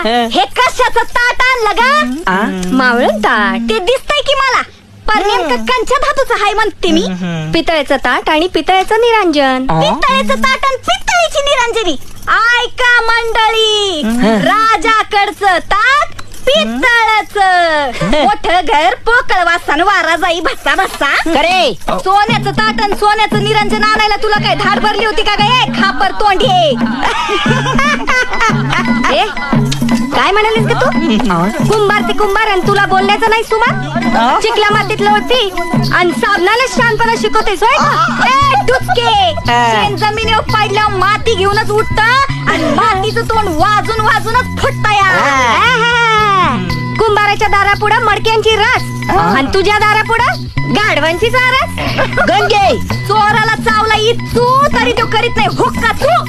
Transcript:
हे कशाचं ताट आणलं गा? मावळून ताट ते दिसतंय की मला, पण नेमकं कंच्या धातूचं हाय म्हणते मी. पितळेचं ताट आणि पितळेचं निरांजन. पितळेचं ताट आणि पितळेची निरांजनी. ऐका मंडळी, राजाकडचं ताट पितळाचं. मोठं घर पोकळ वासन वारा जाई भस्सा भस्सा. करे सोन्याचं ताट आणि सोन्याचं निरंजन आणायला तुला काय धाड भरली होती का गे खापर तोंडे? ए, काय म्हणालीस ग तू? कुंभार ते कुंभार आणि तुला बोलण्याचं नाही सुमा? चिकल्या मातीतलं होती आणि साबणाला शानपणा शिकवतेस होय का? ए, डुचके, शेण जमिनीवर पडल्यावर माती घेऊनच उठत आणि मातीचं तोंड वाजून वाजूनच फुटत या. कुंभाराच्या दारापुढं मडक्यांची रस आणि तुझ्या दारापुढं गाढवांची चारस. गंगे चोराला चावला इतू तरी तो करीत नाही हुक्का तू.